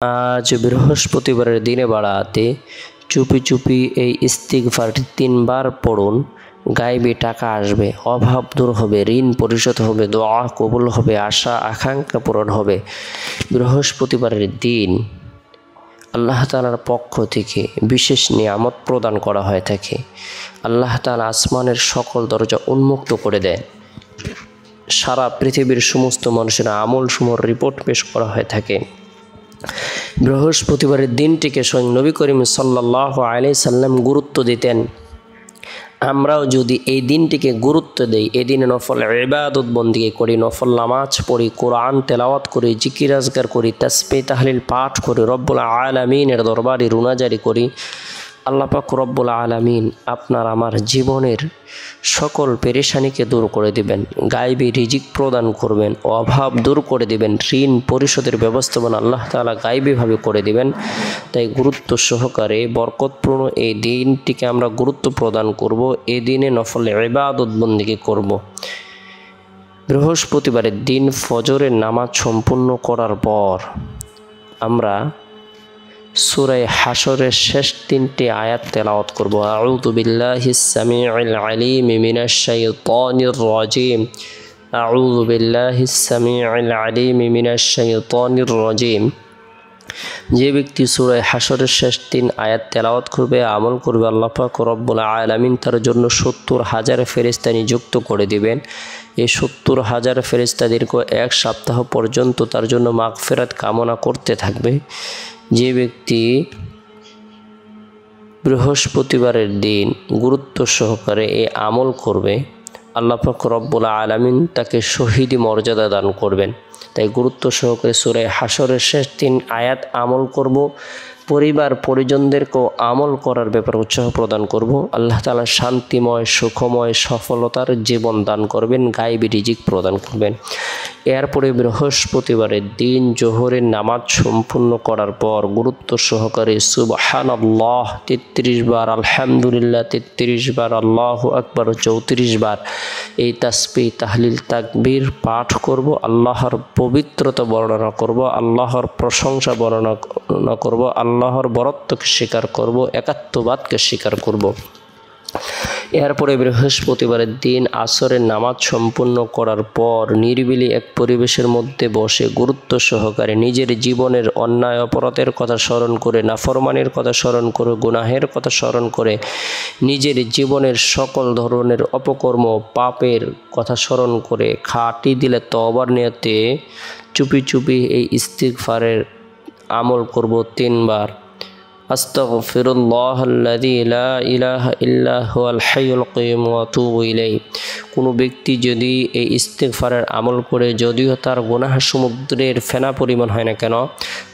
আজ বৃহস্পতিবারের দিনে বাড়াতে চুপি চুপি এই ইস্তিগফারটি 3 বার পড়ুন। গায়েবী টাকা আসবে, অভাব দূর হবে, ঋণ পরিশোধ হবে, দোয়া কবুল হবে, আশা আকাঙ্ক্ষা পূরণ হবে। বৃহস্পতিবারের দিন আল্লাহ তাআলার পক্ষ থেকে বিশেষ নিয়ামত প্রদান করা হয়ে থাকে। আল্লাহ তাআলা আসমানের সকল দরজা উন্মুক্ত করে দেন। সারা পৃথিবীর সমস্ত মানুষের আমলসমূহের রিপোর্ট পেশ করা হয়ে থাকে। বৃহস্পতিবারের দিনটিকে স্বয়ং নবী করিম সাল্লাল্লাহু আলাইহি সাল্লাম গুরুত্ব দিতেন। আমরাও যদি এই দিনটিকে গুরুত্ব দেই, এই দিনে নফল ইবাদত বন্দেগী করি, নফল নামাজ পড়ি, কোরআন তেলাওয়াত করি, জিকির আজকার করি, তাসবিহ তাহলিল পাঠ করি, রব্বুল আলামিনের দরবারে রুনাজারি করি, আল্লাহ পাক রব্বুল আলামিন আপনার আমার জীবনের সকল পেরেশানিকে দূর করে দিবেন, গায়েবী রিজিক প্রদান করবেন, অভাব দূর করে দিবেন, ঋণ পরিশোধের ব্যবস্থাপনা আল্লাহ তাআলা গায়েবীভাবে করে দিবেন। তাই গুরুত্ব সহকারে বরকতপূর্ণ এই দিনটিকে আমরা গুরুত্ব প্রদান করব। এই দিনে নফল ইবাদত বন্দেগী করব। বৃহস্পতিবারের দিন ফজরের নামাজ সম্পূর্ণ করার পর আমরা সূরা হাশরের শেষ 3টি আয়াত তেলাওয়াত করব। আউযু বিল্লাহিস সামিউল আলিম মিনাশ শাইতানির রাজিম। আউযু বিল্লাহিস সামিউল আলিম মিনাশ শাইতানির রাজিম। যে ব্যক্তি সূরা হাশরের শেষ 3 আয়াত তেলাওয়াত করবে, আমল করবে, আল্লাহ পাক রব্বুল আলামিন তার জন্য 70,000 ফেরেশতা নিযুক্ত করে দিবেন। এই 70,000 ফেরেশতা দীর্ঘ 1 সপ্তাহ পর্যন্ত তার জন্য মাগফিরাত কামনা করতে থাকবে। যে ব্যক্তি বৃহস্পতিবারের দিন গুরুত্ব সহকারে এই আমল করবে, আল্লাহ পাক রব্বুল আলামিন তাকে শহীদি মর্যাদা দান করবেন। তাই গুরুত্ব সহকারে সূরা হাশরের শেষ 3 আয়াত আমল করব। পরিবার পরিজনদেরকেও আমল করার ব্যাপারে উৎসাহ প্রদান করব। আল্লাহ তাআলা শান্তিময় সুখময় সফলতার জীবন দান করবেন, গায়েবী রিজিক প্রদান করবেন। এরপরে বৃহস্পতিবারের দিন জোহরের নামাজ সম্পূর্ণ করার পর গুরুত্ব সহকারে সুবহানাল্লাহ 33 বার, আলহামদুলিল্লাহ 33 বার, আল্লাহু আকবার 34 বার এই তাসবিহ তাহলিল তাকবীর পাঠ করব। আল্লাহর পবিত্রতা বর্ণনা করব, আল্লাহর প্রশংসা বর্ণনা করব, আল্লাহর বরত্বকে স্বীকার করব, একাত্মবাদকে স্বীকার করব। এরপরে বৃহস্পতিবারের দিন আসরের নামাজ সম্পূর্ণ করার পর নিরিবিলি এক পরিবেশের মধ্যে বসে গুরুত্ব সহকারে নিজের জীবনের অন্যায় অপরাধের কথা স্মরণ করে, নাফরমানির কথা স্মরণ করে, গুনাহের কথা স্মরণ করে, নিজের জীবনের সকল ধরনের অপকর্ম পাপের কথা স্মরণ করে খাঁটি দিলে তওবার নিয়তে চুপি চুপি এই ইস্তিগফারের আমল করব 3 বার। আস্তাগফিরুল্লাহাল্লাযী লা ইলাহা ইল্লা হুয়াল হাইয়ুল কাইয়্যুম ওয়া আতুবু ইলাইহি। কোনো ব্যক্তি যদি এই ইস্তিগফারের আমল করে, যদিও তার গুনাহ সমুদ্রের ফেনা পরিমাণ হয় না কেন,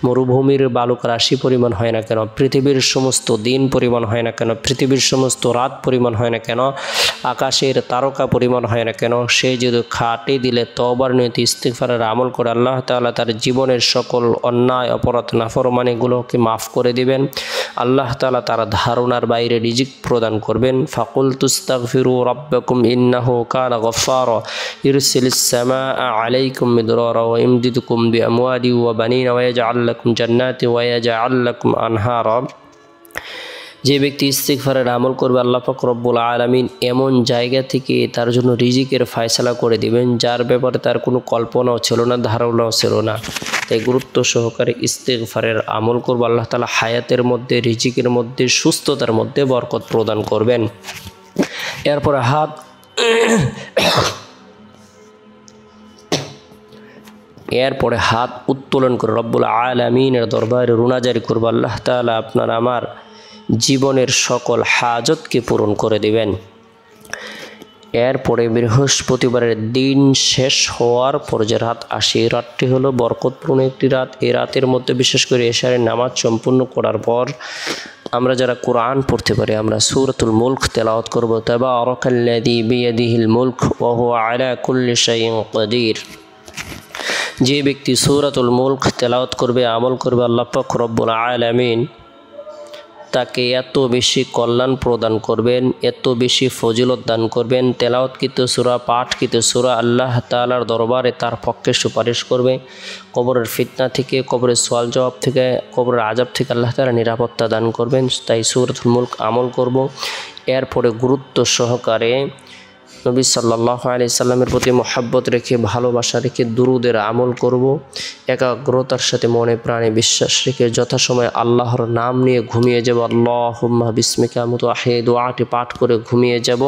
মরুভূমির বালুক রাশি পরিমাণ হয় না কেন, পৃথিবীর সমস্ত দিন পরিমাণ হয় না কেন, পৃথিবীর সমস্ত রাত পরিমাণ হয় না কেন, আকাশের তারকা পরিমাণ হয় না কেন, সে যদি খাঁটি দিলে তওবার নিয়তে ইস্তিগফারের আমল করে, আল্লাহ তাআলা তার জীবনের সকল অন্যায় অপরাধ নাফরমানিগুলোকে মাফ করে দিবেন। আল্লাহ তাআলা তার ধারণার বাইরে রিজিক প্রদান করবেন। ফাকুলতু আস্তাগফিরু রাব্বাকুম ইন্নাহু কানা গফফারা ইরসিলিস সামাআ আলাইকুম মিদরারা ওয়া ইমদিদুকুম বিআমওয়ালি ওয়া বানিনা ওয়া ইয়াজআল লাকুম জান্নাতি ওয়া ইয়াজআল লাকুম আনহারা। যে ব্যক্তি ইস্তিগফারের আমল করবে, আল্লাহ পাক রব্বুল আলামিন এমন জায়গা থেকে তার জন্য রিজিকের ফয়সালা করে দিবেন যার ব্যাপারে তার কোনো কল্পনাও ছিল না, ধারণাও ছিল না। তাই গুরুত্ব সহকারে ইস্তিগফারের আমল করব। আল্লাহ তাআলা হায়াতের মধ্যে, রিজিকের মধ্যে, সুস্থতার মধ্যে বরকত প্রদান করবেন। এরপরে হাত উত্তোলন করে রব্বুল আলামিনের দরবারে রুনাজারি করব। আল্লাহ তাআলা আপনার আমার জীবনের সকল হাজতকে পূরণ করে দিবেন। এরপরে বৃহস্পতিবারের দিন শেষ হওয়ার পর যে রাত আসে, এই রাতটি হলো বরকতপূর্ণ একটি রাত। এই রাতের মধ্যে বিশেষ করে এশারের নামাজ সম্পূর্ণ করার পর আমরা যারা কোরআন পড়তে পারি, আমরা সূরাতুল মুলক তেলাওয়াত করব। তাবারাকাল্লাযী বিয়াদিহিল মুলক ওয়া হুয়া আলা কুল্লি শাইইন কাদির। যে ব্যক্তি সূরাতুল মুলক তেলাওয়াত করবে, আমল করবে, আল্লাহ পাক রব্বুল আলামিন তাকে এত বেশি কল্যাণ প্রদান করবেন, এত বেশি ফজিলত দান করবেন। তেলাওয়াতকৃত সূরা, পাঠকৃত সূরা আল্লাহ তাআলার দরবারে তার পক্ষে সুপারিশ করবে। কবরের ফিতনা থেকে, কবরের সওয়াল জবাব থেকে, কবরের আযাব থেকে আল্লাহ তাআলা নিরাপত্তা দান করবেন। তাই সূরাতুল মুলক আমল করব। এরপরে গুরুত্ব সহকারে নবী সাল্লাল্লাহু আলাইহি সাল্লামের প্রতি মহব্বত রেখে, ভালোবাসা রেখে দুরুদের আমল করব। একাগ্রতার সাথে মনে প্রাণে বিশ্বাস রেখে যথাসময়ে আল্লাহর নাম নিয়ে ঘুমিয়ে যাব। আল্লাহুম্মা বিসমিকা আমুতু ওয়া আহইয়া, দোয়াটি পাঠ করে ঘুমিয়ে যাব।